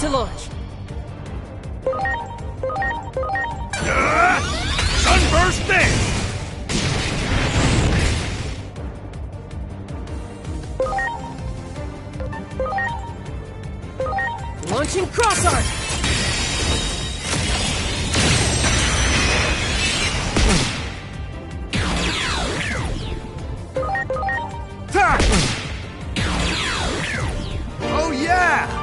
to launch. Sunburst Dance! Launching Cross Art! Oh yeah!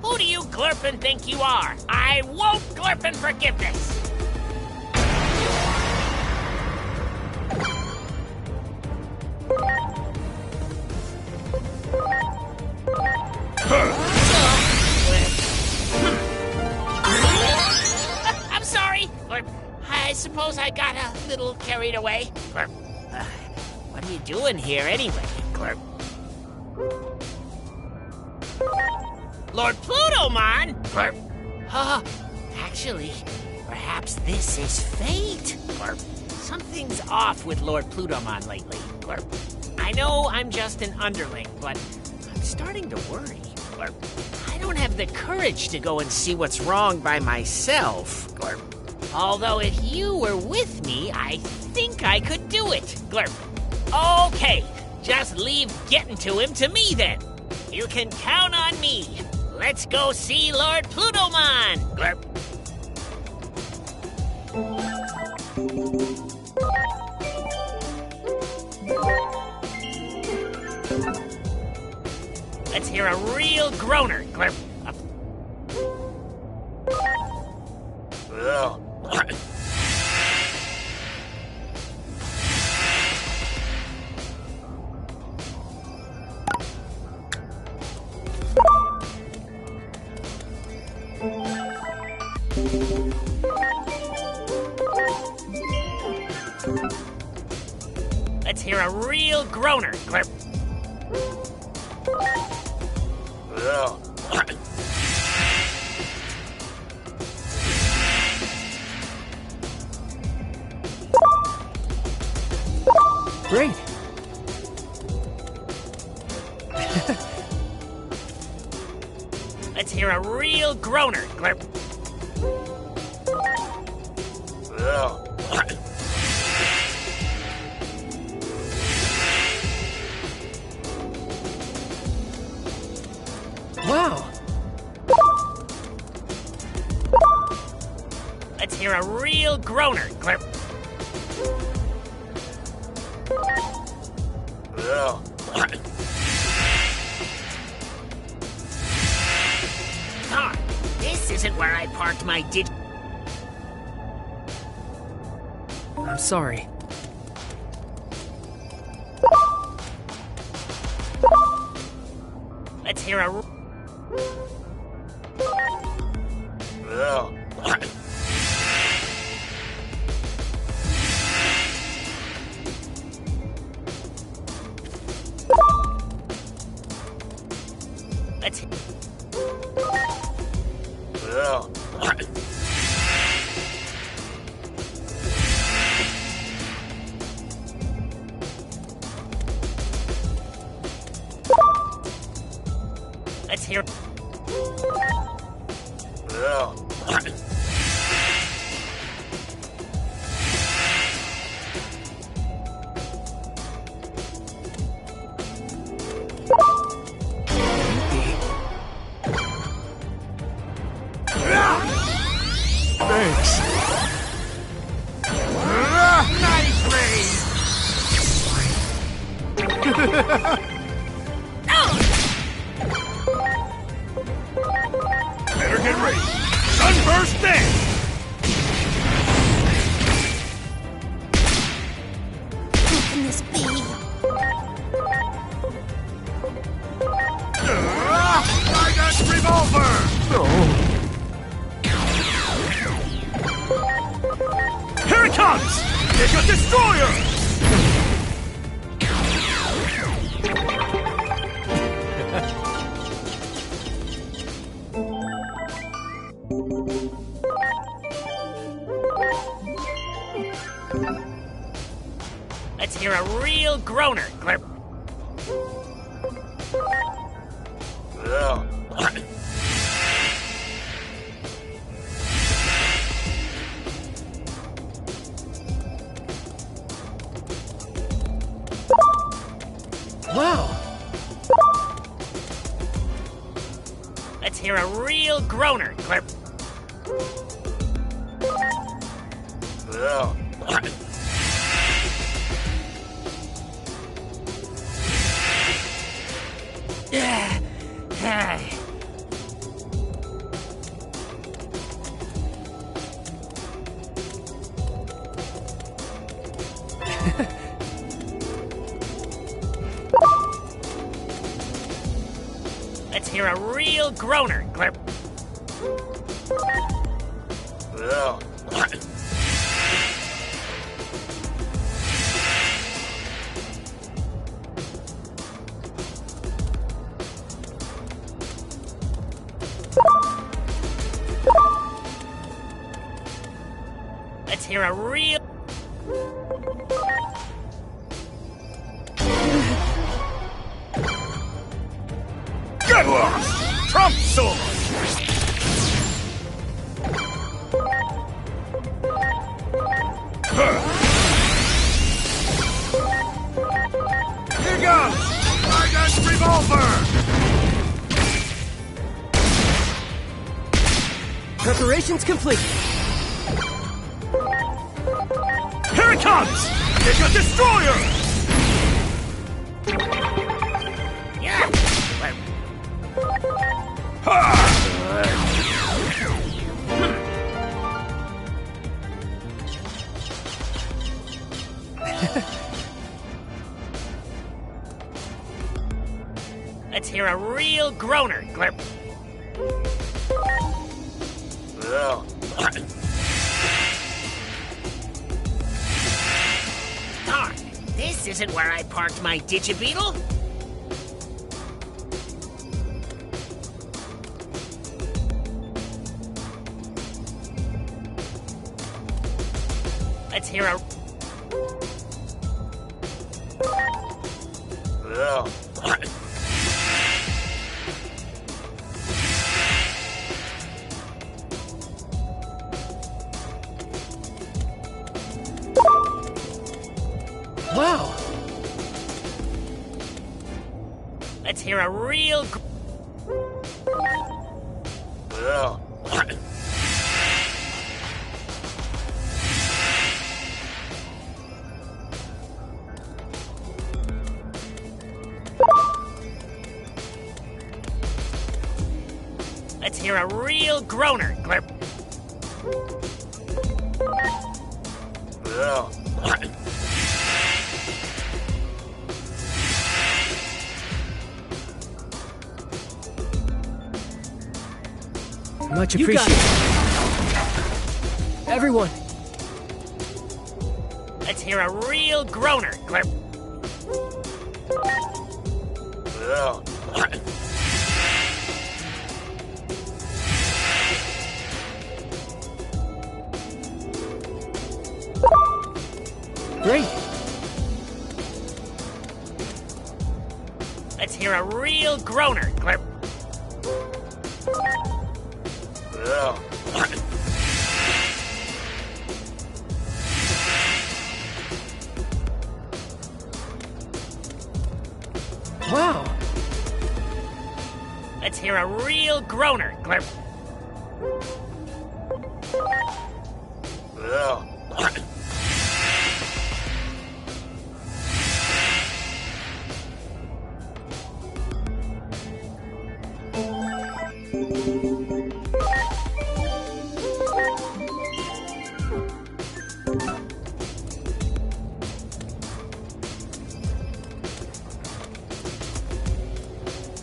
Who do you Glurpin think you are? I won't Glurpin forgiveness! I'm sorry, Glurp. I suppose I got a little carried away. Glurp. What are you doing here anyway, Glurp? Lord Plutomon? Glurp. Actually, perhaps this is fate. Glurp. Something's off with Lord Plutomon lately. Glurp. I know I'm just an underling, but I'm starting to worry. Glurp. I don't have the courage to go and see what's wrong by myself. Glurp. Although if you were with me, I think I could do it. Glurp. Okay, just leave getting to him to me then. You can count on me. Let's go see Lord Plutomon! Glurp. Let's hear a real groaner, Glurp. Let's hear a real groaner, Glurp. Great. Let's hear a real groaner, Glurp. Wow. Let's hear a real groaner, Glurp. Darn, this isn't where I parked my I'm sorry. Let's hear a... Let's... Let's hear... Thanks. Better get ready. Sunburst Dance! Who can this be? Trident Revolver! Oh. comes! Giga Destroyer! Let's hear a real groaner, Glurp. Wow! Let's hear a real groaner, Glurp. Let's hear a real groaner, Glurp. Let's hear a real... Get lost! Trump Sword! Here goes! Argus Revolver! Preparations complete. Here it comes! Giga Destroyer! Yeah! Let's hear a real groaner, Glurp. Darn, this isn't where I parked my Digibeetle. Let's hear a... Wow! Let's hear a real... Let's hear a real groaner, Glurp. Much You got appreciated. Everyone, Let's hear a real groaner, Glurp. great. Let's hear a real groaner, Glurp. Wow! Let's hear a real groaner, Glurp.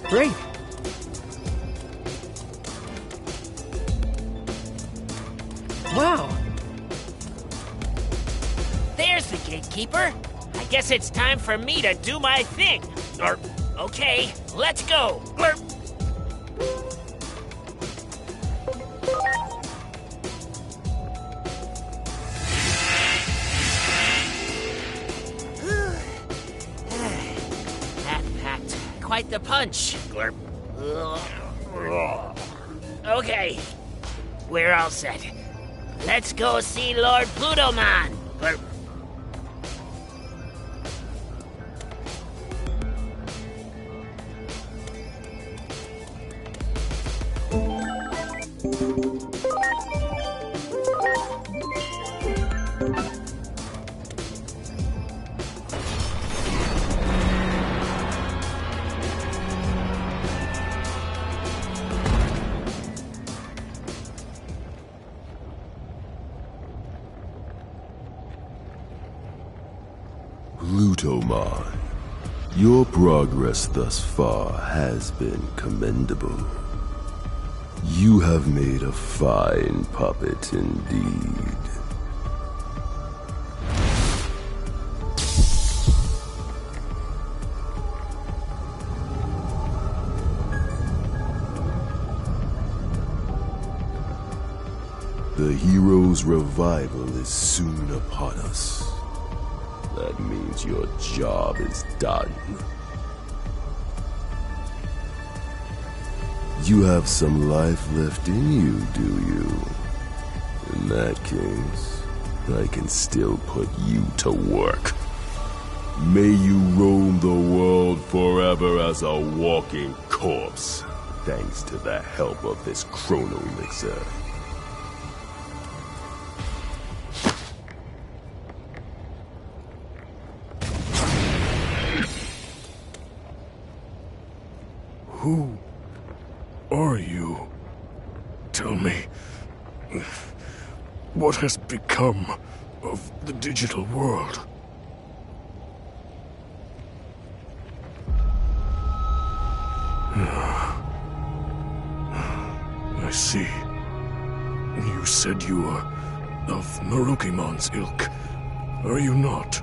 Great. Wow! Gatekeeper. I guess it's time for me to do my thing. Okay, let's go. That packed quite the punch. Okay, we're all set. Let's go see Lord Plutomon. Plutomon, your progress thus far has been commendable. You have made a fine puppet indeed. The hero's revival is soon upon us. That means your job is done. You have some life left in you, do you? In that case, I can still put you to work. May you roam the world forever as a walking corpse, thanks to the help of this chrono elixir. Who are you? Tell me, what has become of the digital world? I see. You said you are of Marukimon's ilk, are you not?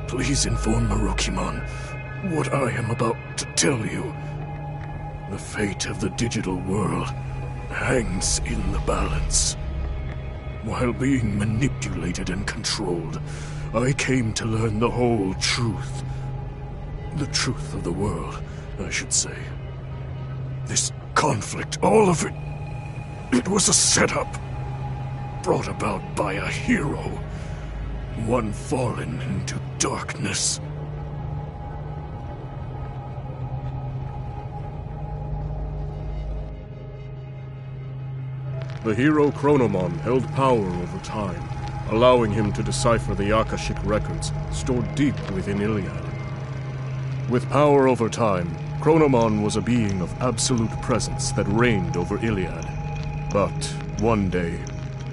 Please inform Marukimon what I am about to tell you. The fate of the digital world hangs in the balance. While being manipulated and controlled, I came to learn the whole truth. The truth of the world, I should say. This conflict, all of it, it was a setup. Brought about by a hero. One fallen into darkness. The hero Chronomon held power over time, allowing him to decipher the Akashic records stored deep within Iliad. With power over time, Chronomon was a being of absolute presence that reigned over Iliad. But one day,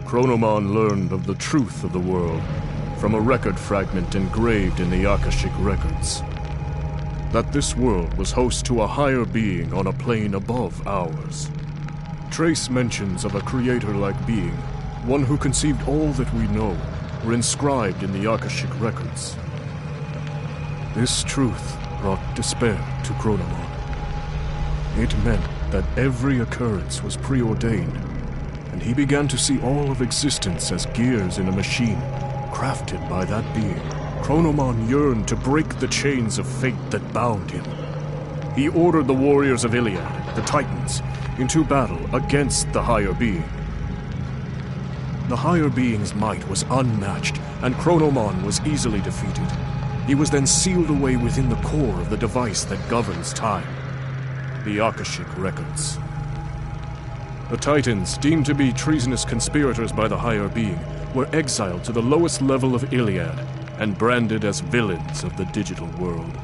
Chronomon learned of the truth of the world from a record fragment engraved in the Akashic records. That this world was host to a higher being on a plane above ours. Trace mentions of a creator-like being, one who conceived all that we know, were inscribed in the Akashic records. This truth brought despair to Chronomon. It meant that every occurrence was preordained, and he began to see all of existence as gears in a machine, crafted by that being. Chronomon yearned to break the chains of fate that bound him. He ordered the warriors of Iliad, the Titans, into battle against the higher being. The higher being's might was unmatched, and Chronomon was easily defeated. He was then sealed away within the core of the device that governs time, the Akashic records. The Titans, deemed to be treasonous conspirators by the higher being, were exiled to the lowest level of Iliad and branded as villains of the digital world.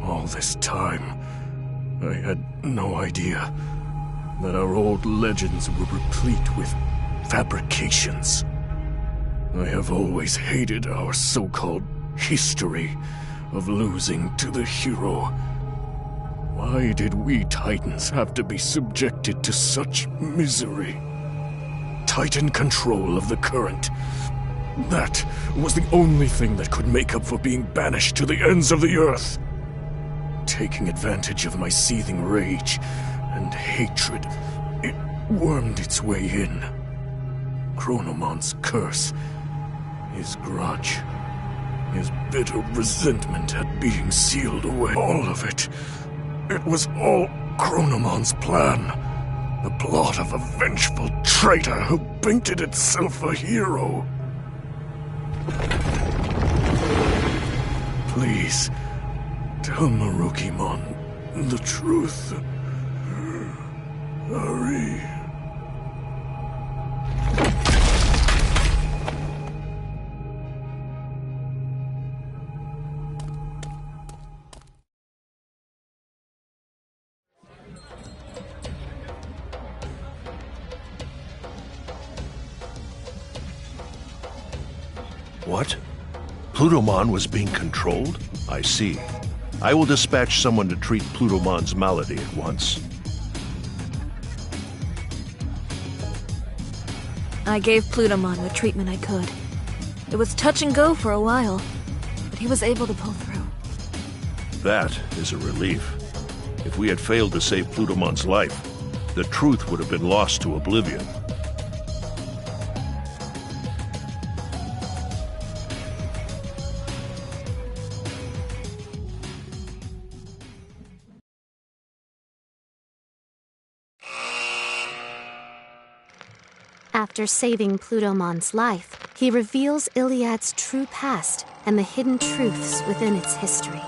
All this time, I had no idea that our old legends were replete with fabrications. I have always hated our so-called history of losing to the hero. Why did we Titans have to be subjected to such misery? Titan control of the current. That was the only thing that could make up for being banished to the ends of the earth. Taking advantage of my seething rage and hatred, it wormed its way in. Chronomon's curse, his grudge, his bitter resentment at being sealed away. All of it. It was all Chronomon's plan. The plot of a vengeful traitor who painted itself a hero. Please, tell Marukimon the truth. Hurry. What? Plutomon was being controlled? I see. I will dispatch someone to treat Plutomon's malady at once. I gave Plutomon what treatment I could. It was touch and go for a while, but he was able to pull through. That is a relief. If we had failed to save Plutomon's life, the truth would have been lost to oblivion. After saving Plutomon's life, he reveals Iliad's true past and the hidden truths within its history.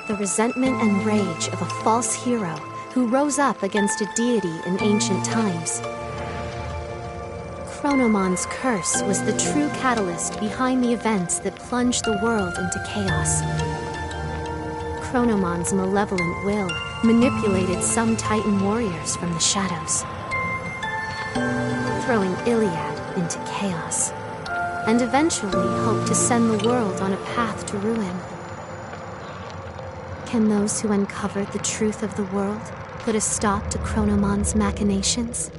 The resentment and rage of a false hero who rose up against a deity in ancient times. Chronomon's curse was the true catalyst behind the events that plunged the world into chaos. Chronomon's malevolent will manipulated some Titan warriors from the shadows, throwing Iliad into chaos, and eventually hoped to send the world on a path to ruin. Can those who uncovered the truth of the world put a stop to Chronomon's machinations?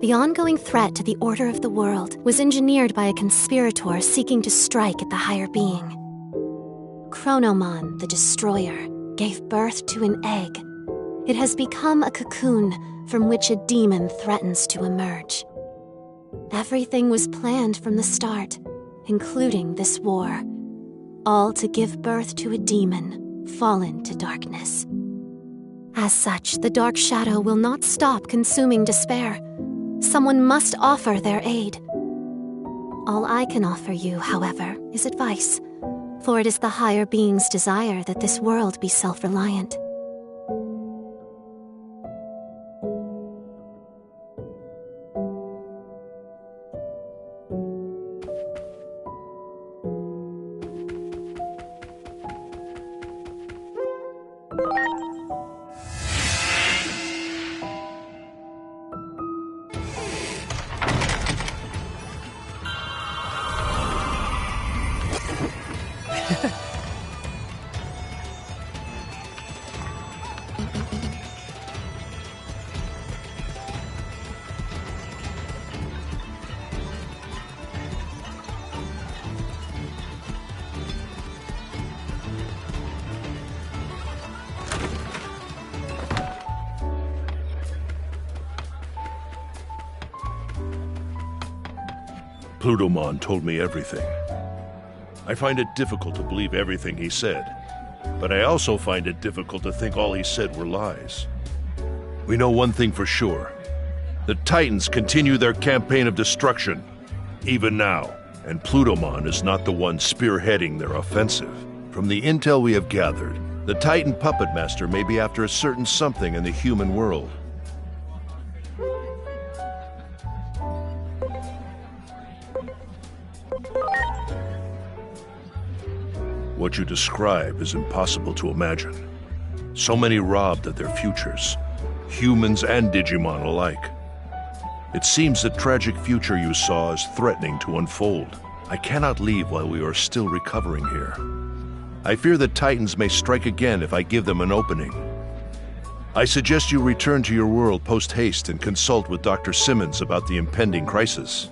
The ongoing threat to the order of the world was engineered by a conspirator seeking to strike at the higher being. Chronomon, the Destroyer, gave birth to an egg. It has become a cocoon from which a demon threatens to emerge. Everything was planned from the start, including this war, all to give birth to a demon fallen to darkness. As such, the Dark Shadow will not stop consuming despair. Someone must offer their aid. All I can offer you, however, is advice, for it is the higher being's desire that this world be self-reliant. Plutomon told me everything. I find it difficult to believe everything he said, but I also find it difficult to think all he said were lies. We know one thing for sure. The Titans continue their campaign of destruction, even now, and Plutomon is not the one spearheading their offensive. From the intel we have gathered, the Titan Puppet Master may be after a certain something in the human world. What you describe is impossible to imagine. So many robbed of their futures, humans and Digimon alike. It seems the tragic future you saw is threatening to unfold. I cannot leave while we are still recovering here. I fear the Titans may strike again if I give them an opening. I suggest you return to your world post-haste and consult with Dr. Simmons about the impending crisis.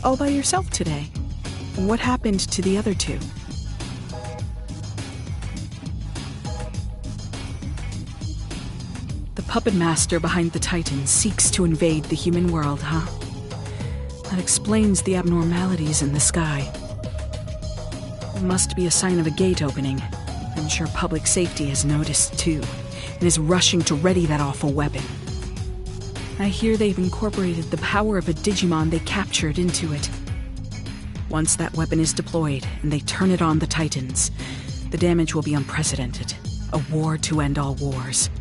All by yourself today? What happened to the other two? The puppet master behind the Titan seeks to invade the human world, huh? That explains the abnormalities in the sky. It must be a sign of a gate opening. I'm sure public safety has noticed too, and is rushing to ready that awful weapon. I hear they've incorporated the power of a Digimon they captured into it. Once that weapon is deployed and they turn it on the Titans, the damage will be unprecedented. A war to end all wars.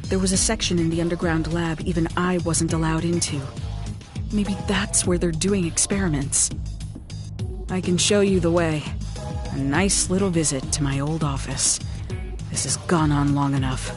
There was a section in the underground lab even I wasn't allowed into. Maybe that's where they're doing experiments. I can show you the way. A nice little visit to my old office. This has gone on long enough.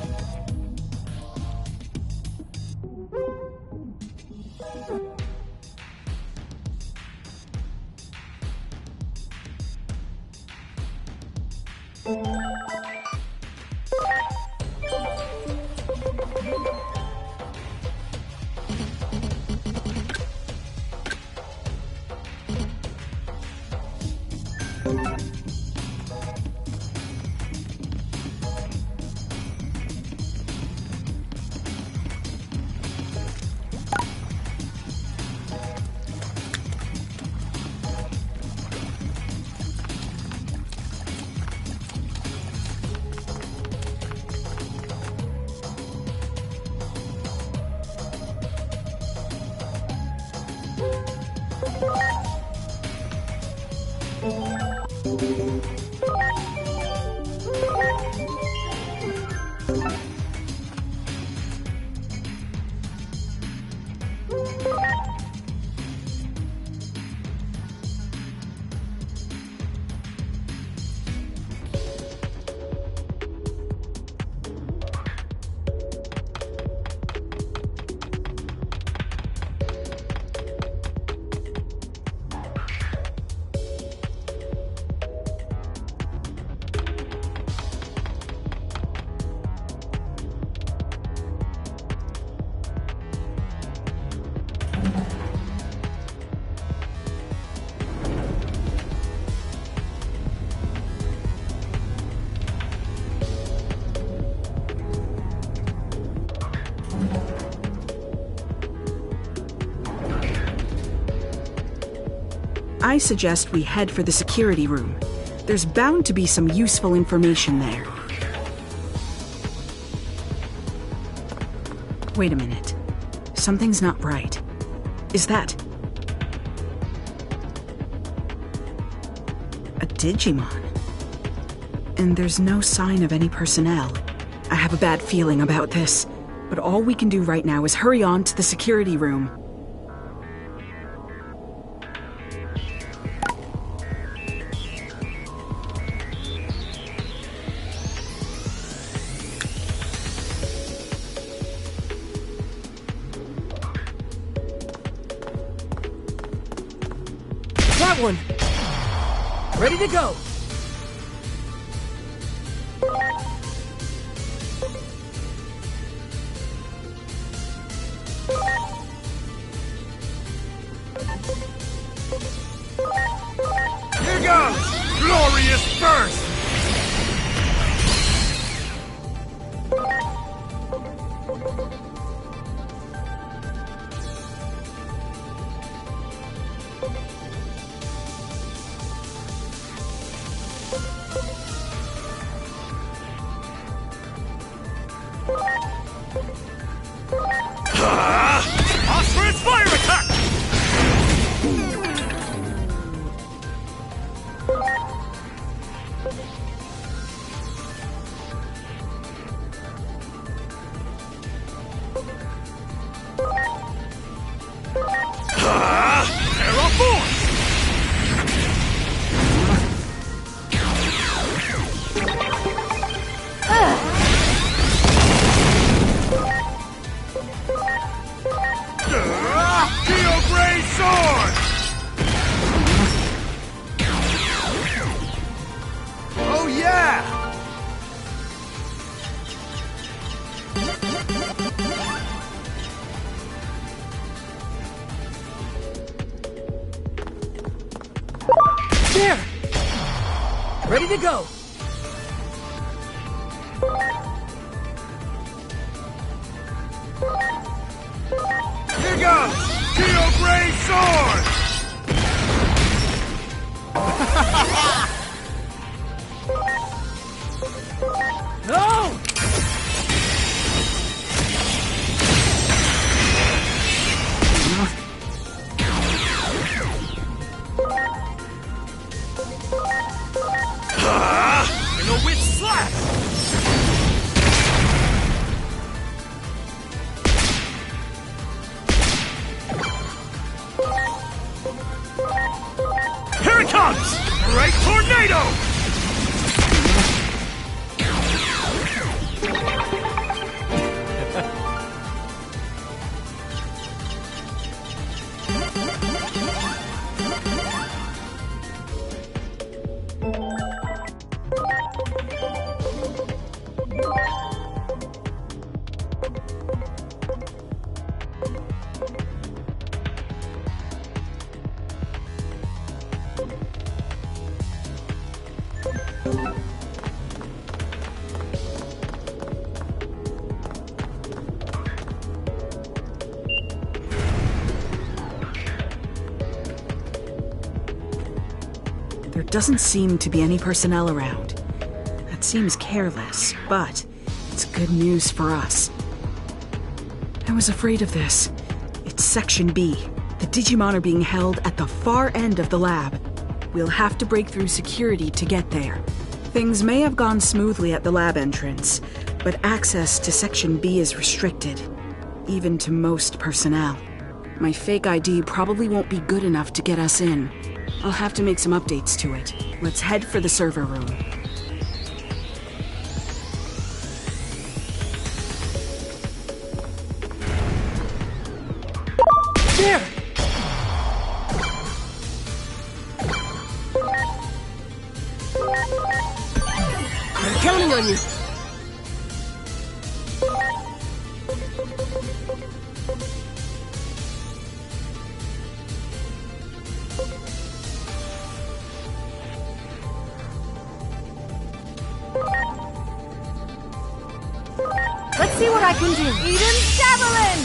I suggest we head for the security room. There's bound to be some useful information there. Wait a minute. Something's not right. Is that a Digimon? And there's no sign of any personnel. I have a bad feeling about this, but all we can do right now is hurry on to the security room. that one! Ready to go! Here goes! Glorious burst! Phosphorus fire attack! Terra Force! Steel Gray Sword! Oh yeah! There! Ready to go! Here goes! Steel Gray Sword! No! And a witch slap! Here it comes! Great Tornado! There doesn't seem to be any personnel around. That seems careless, but it's good news for us. I was afraid of this. It's Section B. The Digimon are being held at the far end of the lab. We'll have to break through security to get there. Things may have gone smoothly at the lab entrance, but access to Section B is restricted, even to most personnel. My fake ID probably won't be good enough to get us in. I'll have to make some updates to it. Let's head for the server room. There! I'm counting on you! Let's see what I can do. Eden Javelin!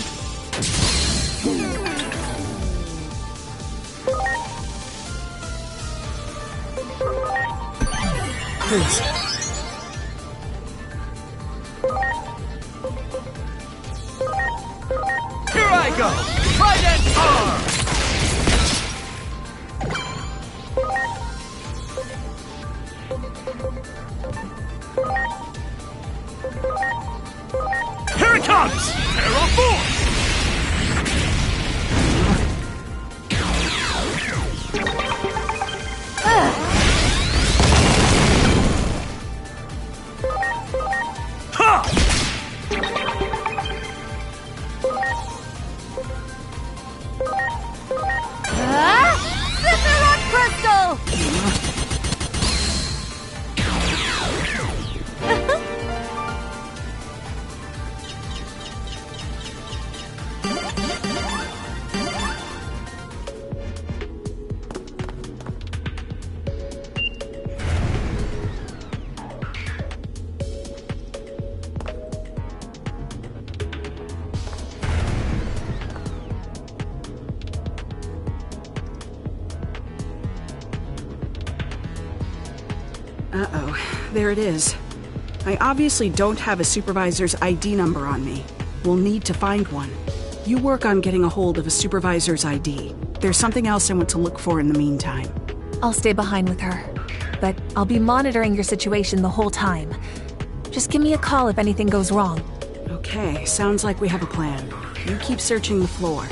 Please. Here I go! Trident Arm! Here it comes! Terra Force! Ha! Sephiroth Uh-oh, there it is. I obviously don't have a supervisor's ID number on me. We'll need to find one. You work on getting a hold of a supervisor's ID. There's something else I want to look for in the meantime. I'll stay behind with her, but I'll be monitoring your situation the whole time. Just give me a call if anything goes wrong. Okay, sounds like we have a plan. You keep searching the floor.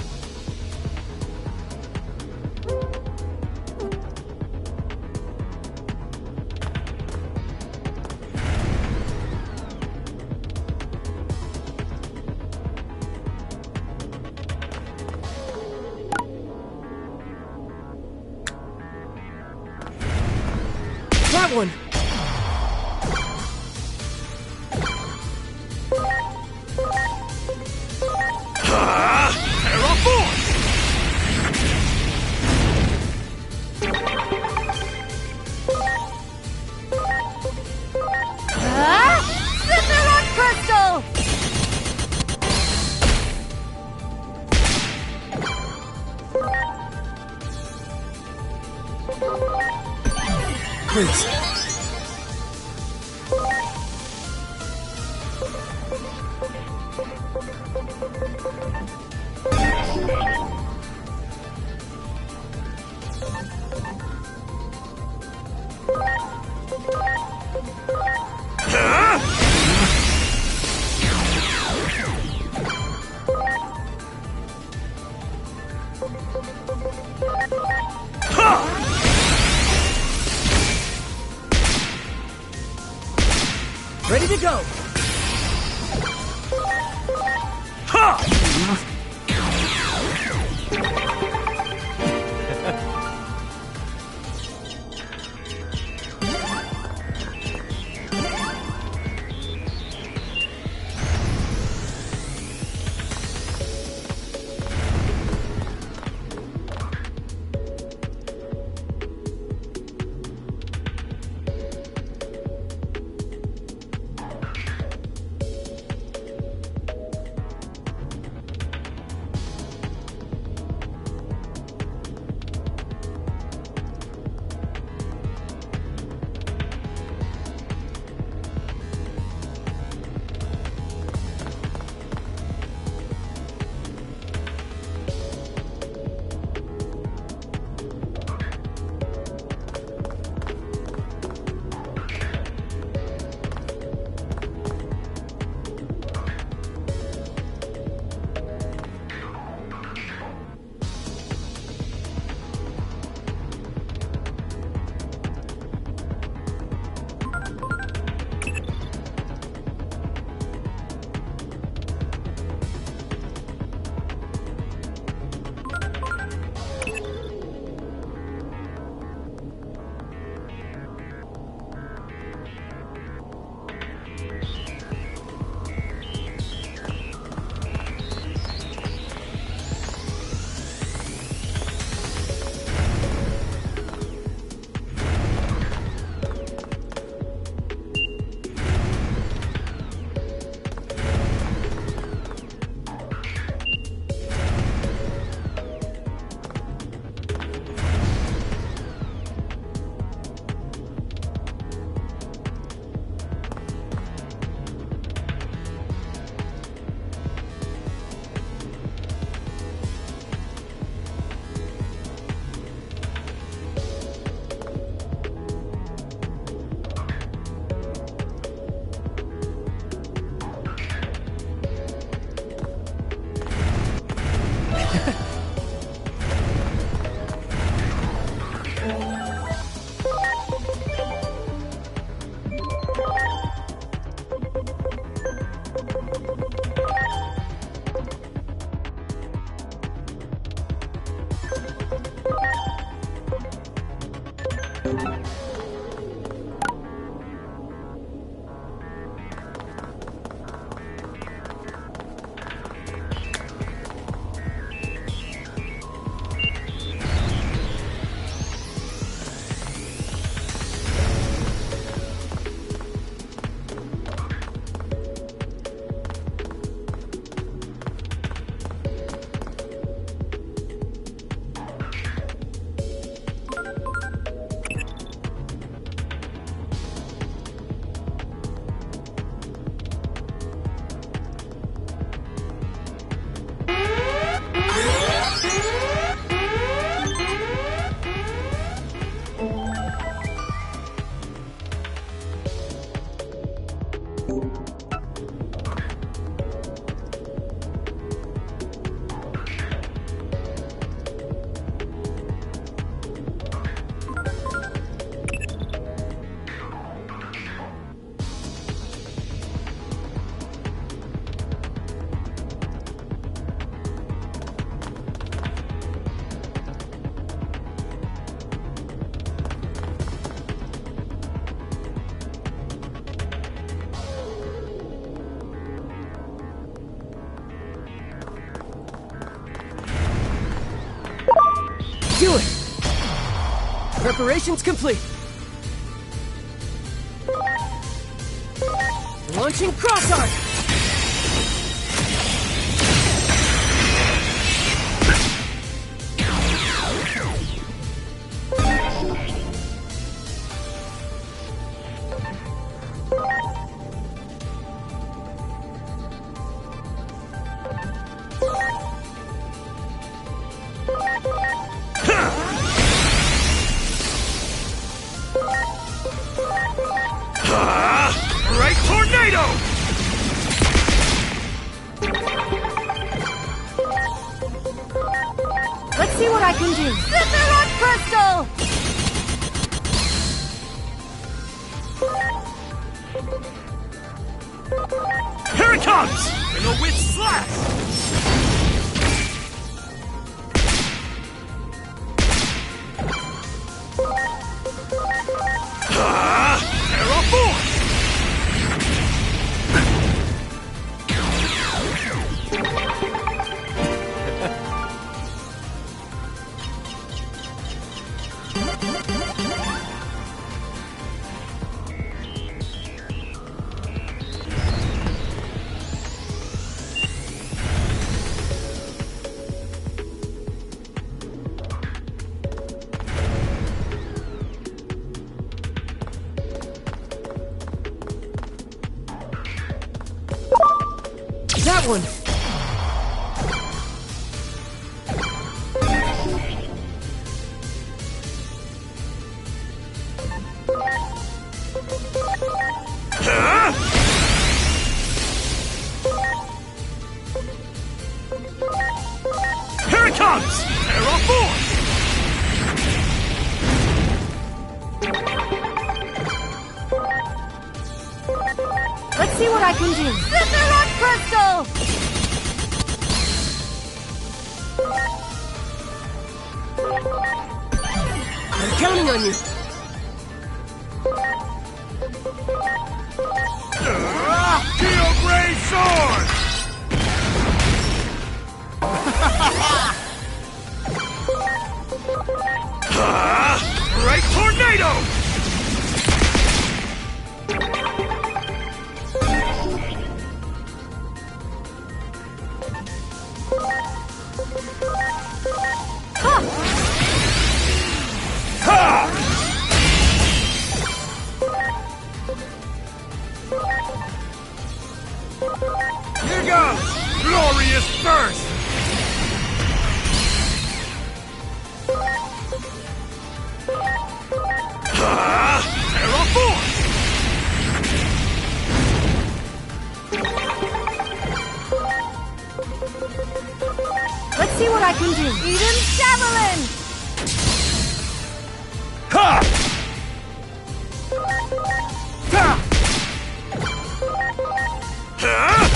That one! Cinder Crystal! Please. Ready to go! do it! Preparations complete. Launching cross arc! Right tornado! Let's see what I can do. Rock crystal! Here it comes! In a witch slash! Arrow force! That one! Here it comes! Arrow force! Let's see what I can do. Rock crystal! I'm counting on you! Steel Gray Sword! Right tornado! Here goes! Glorious burst! Arrow force! Let's see what I can do. Eden Javelin! Ha! Ha! Ha!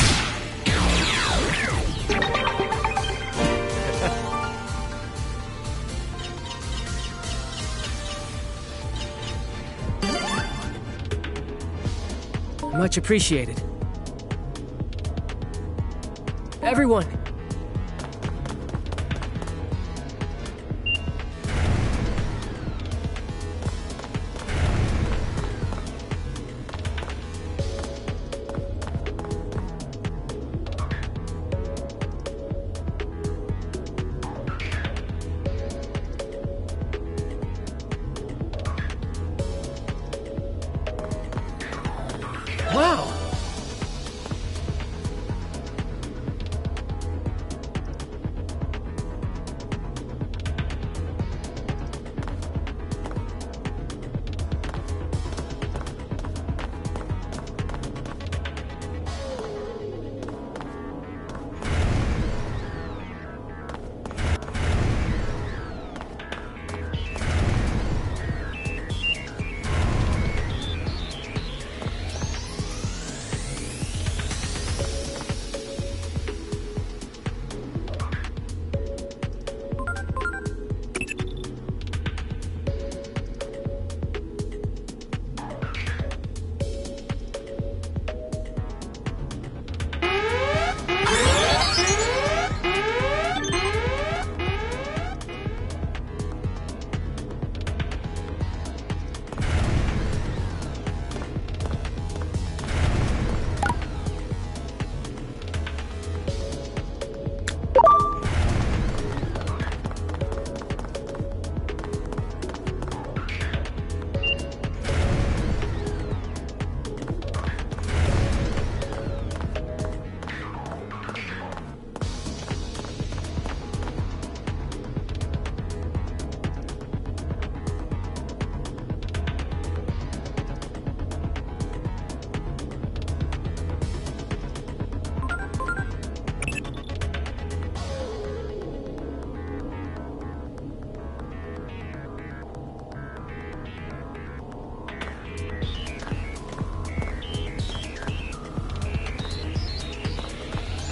Much appreciated. Everyone! Wow!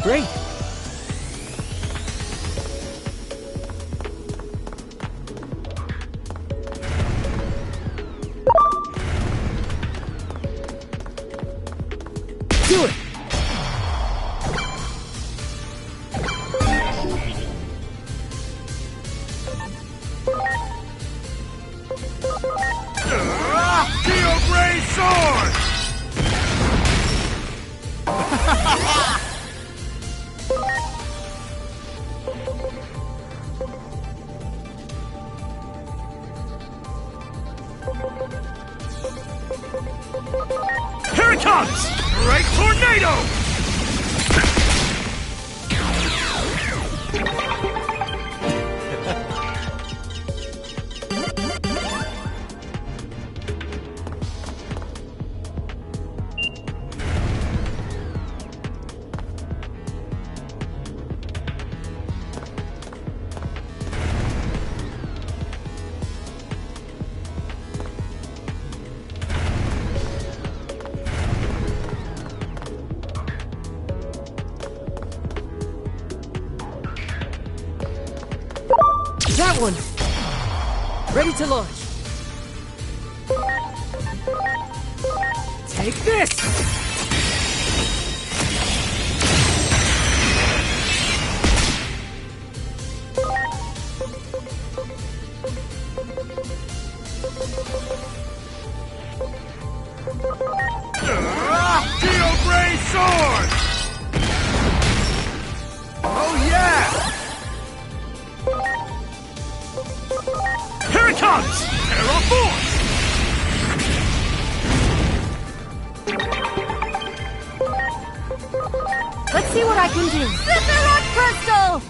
Great. Do it! Steel Gray Sword! Here it comes! Great Tornado! That one! Ready to launch. Take this! Steel Gray Sword! Oh yeah! Here it comes! Terra Force! Let's see what I can do. Rock Crystal!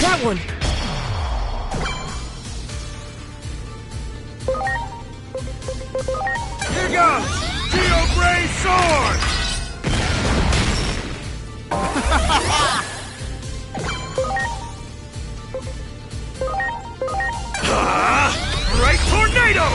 That one! Here goes! Steel Gray Sword! Great Tornado!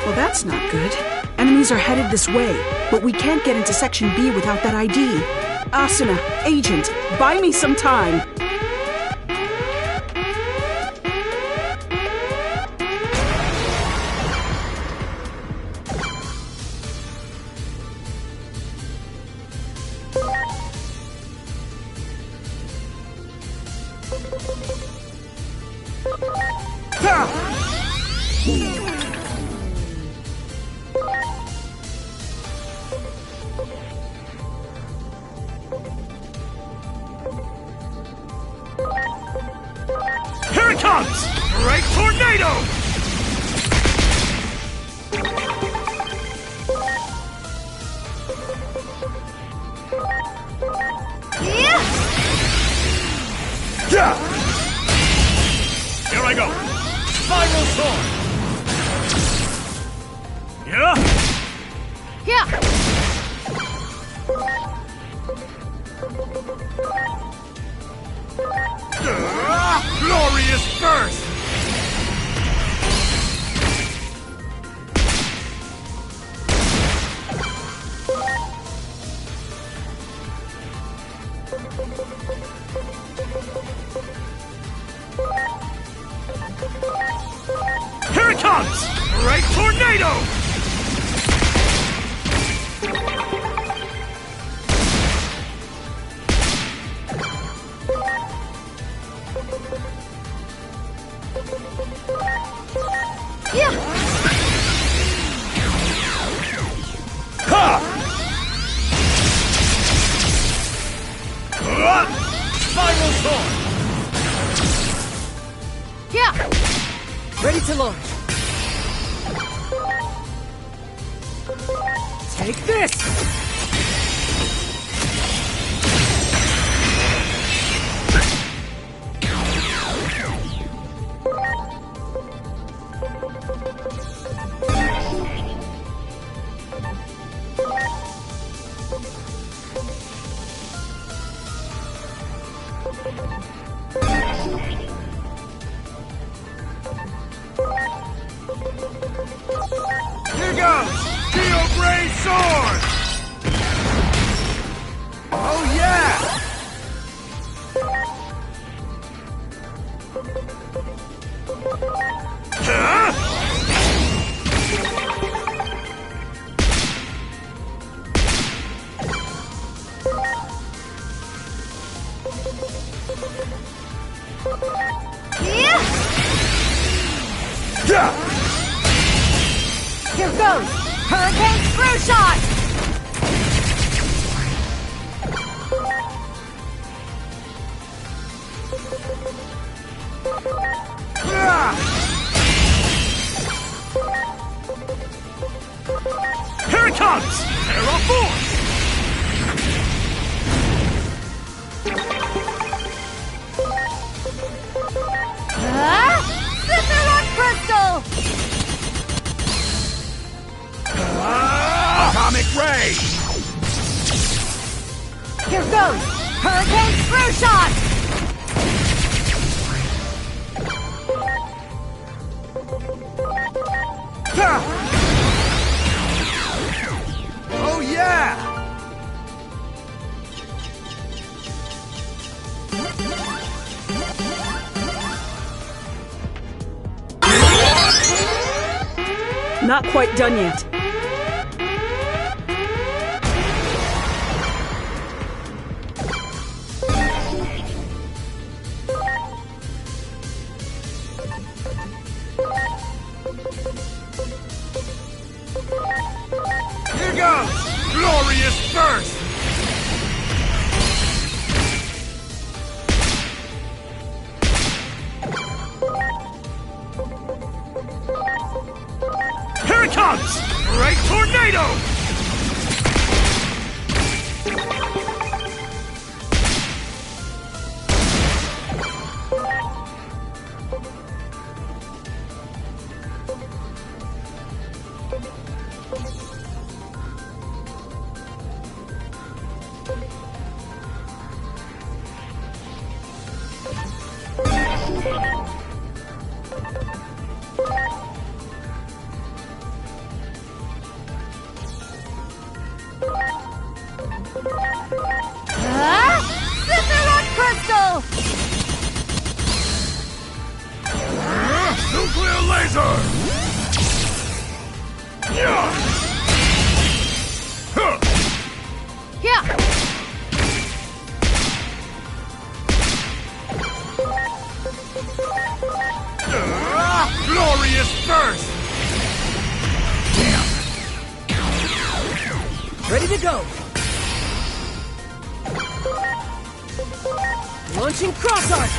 Well, that's not good. Enemies are headed this way, but we can't get into Section B without that ID. Asuna, Agent, buy me some time. Here it comes! Great tornado! Yeah! Yeah! Here I go! Spiral sword! Yeah! Yeah! Glorious burst! Here it comes! Great tornado! Yeah! Ha! Spiral sword! Yeah! Ready to launch. Take this! Here goes! Geo Gray Sword! Oh yeah! Huh? Yeah! Yeah! Here goes! Hurricane Screw Shot! Here it comes! Terra Force! Cinder Crystal! Atomic Ray! Here goes! Hurricane Screw Shot! Oh yeah! Not quite done yet. Here goes! Glorious burst! Here it comes! Great tornado! Cinder Crystal! Nuclear laser! Yeah! Huh! Yeah! Glorious first! Ready to go! Launching cross arc!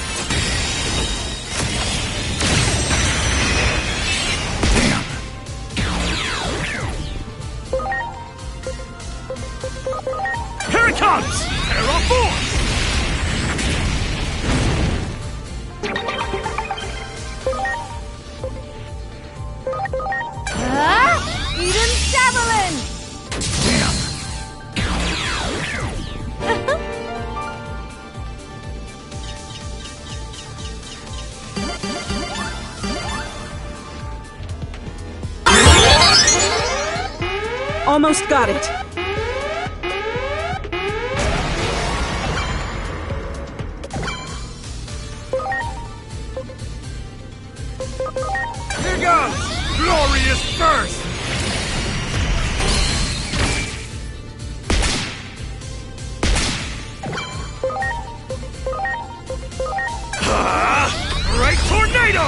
Here it comes! Terra Force! Eden Javelin! Almost got it. Here goes! Glorious burst! Right tornado!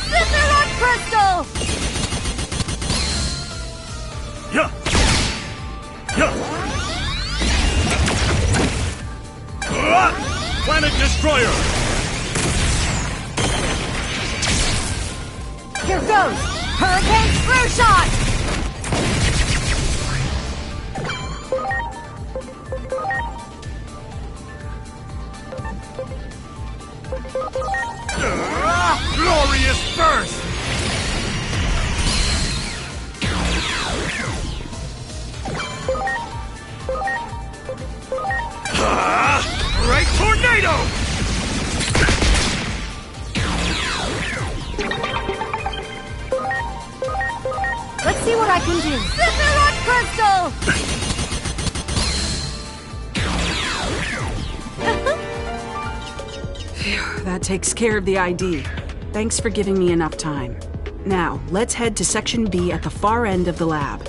Cinder Rock Crystal! Yeah! Yeah! Planet Destroyer! Here goes! Hurricane Screw Shot! Glorious burst! Right tornado! Let's see what I can do. Cinder Rock Crystal! That takes care of the ID. Thanks for giving me enough time. Now, let's head to Section B at the far end of the lab.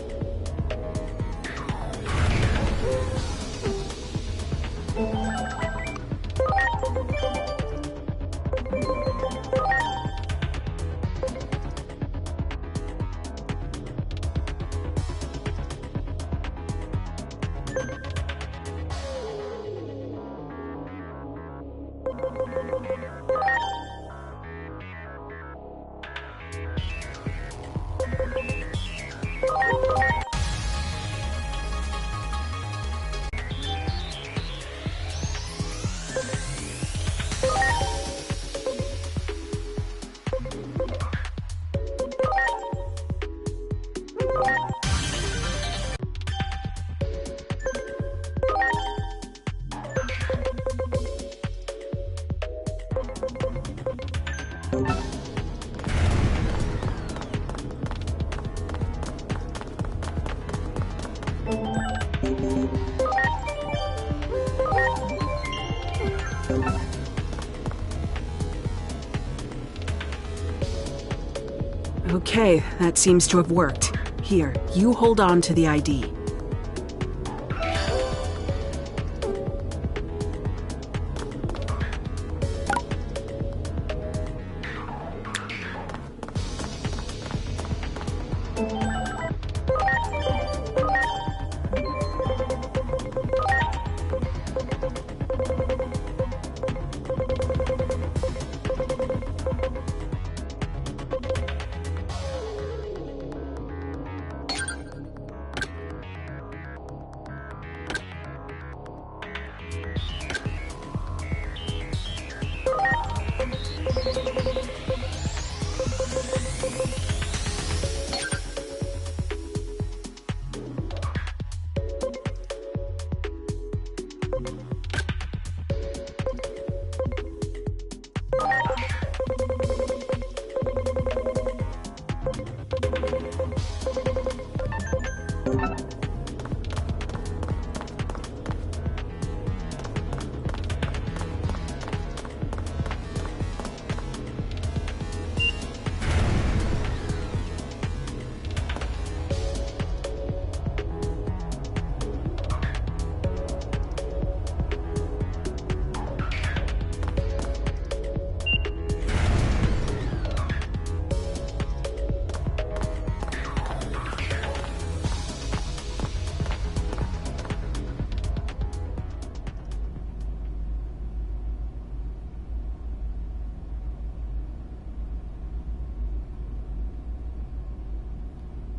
Okay, that seems to have worked. Here, you hold on to the ID.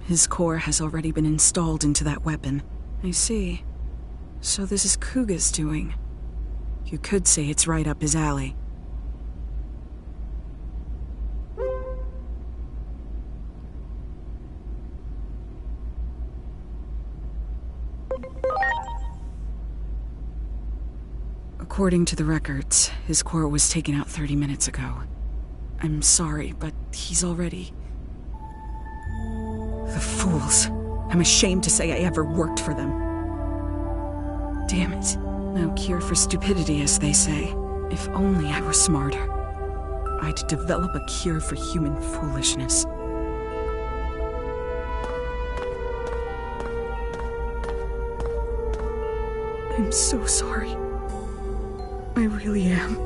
His core has already been installed into that weapon. I see. So this is Kuga's doing. You could say it's right up his alley. According to the records, his core was taken out 30 minutes ago. I'm sorry, but he's already... The fools. I'm ashamed to say I ever worked for them. Damn it. No cure for stupidity, as they say. If only I were smarter. I'd develop a cure for human foolishness. I'm so sorry. I really am.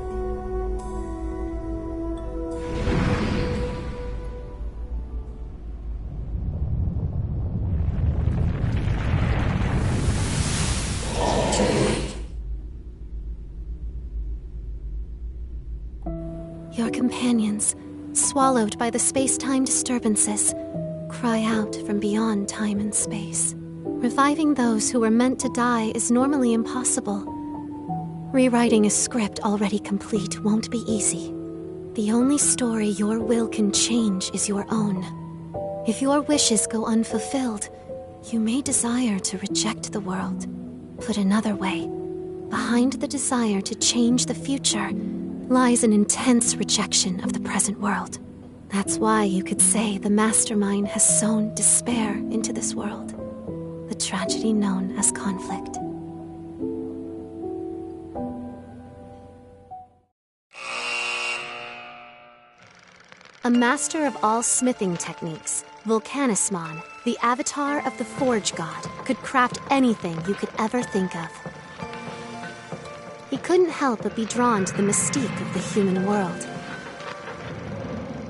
Your companions, swallowed by the space-time disturbances, cry out from beyond time and space. Reviving those who were meant to die is normally impossible. Rewriting a script already complete won't be easy. The only story your will can change is your own. If your wishes go unfulfilled, you may desire to reject the world. Put another way, behind the desire to change the future lies an intense rejection of the present world. That's why you could say the mastermind has sown despair into this world, the tragedy known as conflict. A master of all smithing techniques, Volcanismon, the avatar of the Forge God, could craft anything you could ever think of. He couldn't help but be drawn to the mystique of the human world.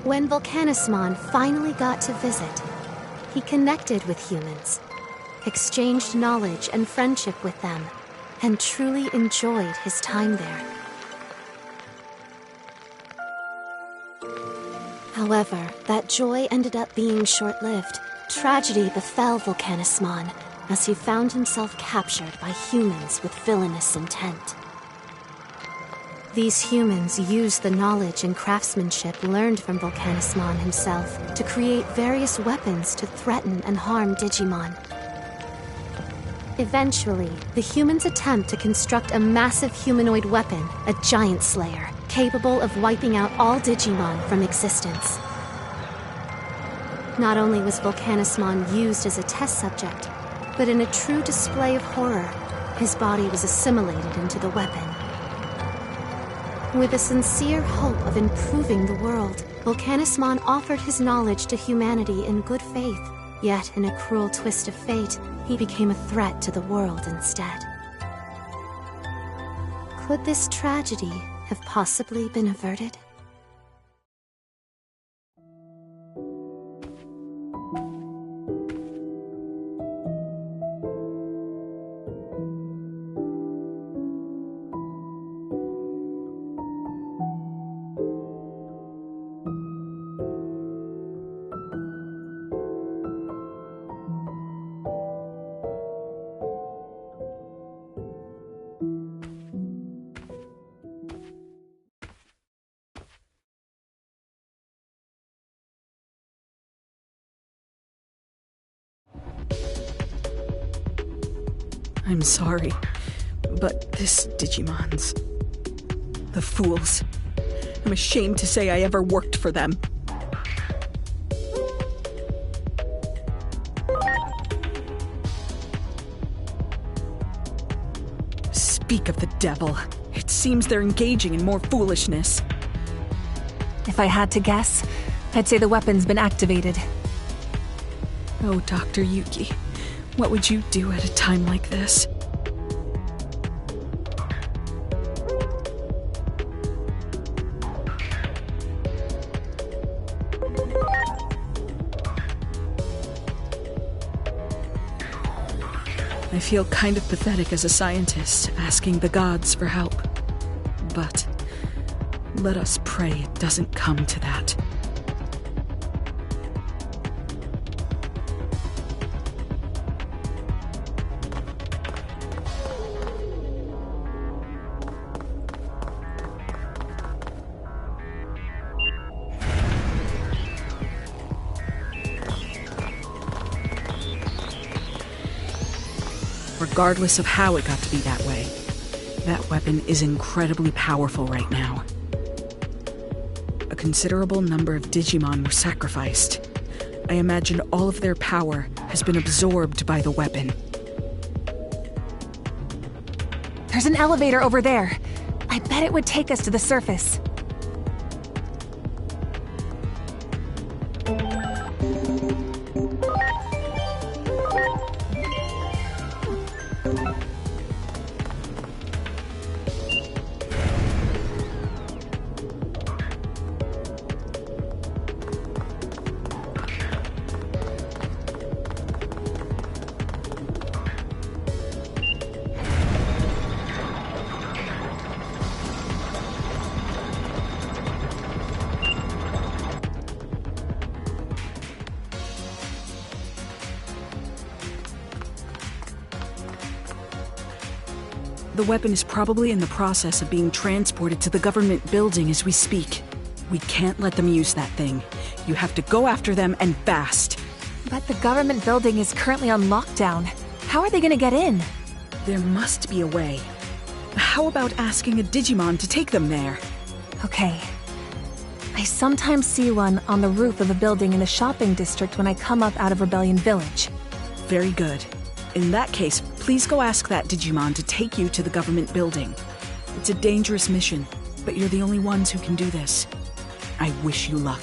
When Volcanismon finally got to visit, he connected with humans, exchanged knowledge and friendship with them, and truly enjoyed his time there. However, that joy ended up being short-lived. Tragedy befell Volcanismon as he found himself captured by humans with villainous intent. These humans used the knowledge and craftsmanship learned from Volcanismon himself to create various weapons to threaten and harm Digimon. Eventually, the humans attempt to construct a massive humanoid weapon, a Giant Slayer, capable of wiping out all Digimon from existence. Not only was Volcanismon used as a test subject, but in a true display of horror, his body was assimilated into the weapon. With a sincere hope of improving the world, Volcanismon offered his knowledge to humanity in good faith. Yet, in a cruel twist of fate, he became a threat to the world instead. Could this tragedy have possibly been averted? I'm sorry, but this Digimon's... The fools. I'm ashamed to say I ever worked for them. Speak of the devil. It seems they're engaging in more foolishness. If I had to guess, I'd say the weapon's been activated. Oh, Dr. Yuki. What would you do at a time like this? I feel kind of pathetic as a scientist, asking the gods for help. But let us pray it doesn't come to that. regardless of how it got to be that way. That weapon is incredibly powerful right now. A considerable number of Digimon were sacrificed. I imagine all of their power has been absorbed by the weapon. There's an elevator over there. I bet it would take us to the surface. The weapon is probably in the process of being transported to the government building as we speak. We can't let them use that thing. You have to go after them and fast. But the government building is currently on lockdown. How are they gonna get in? There must be a way. How about asking a Digimon to take them there? Okay. I sometimes see one on the roof of a building in the shopping district when I come up out of Rebellion Village. Very good. In that case, please go ask that Digimon to take you to the government building. It's a dangerous mission, but you're the only ones who can do this. I wish you luck.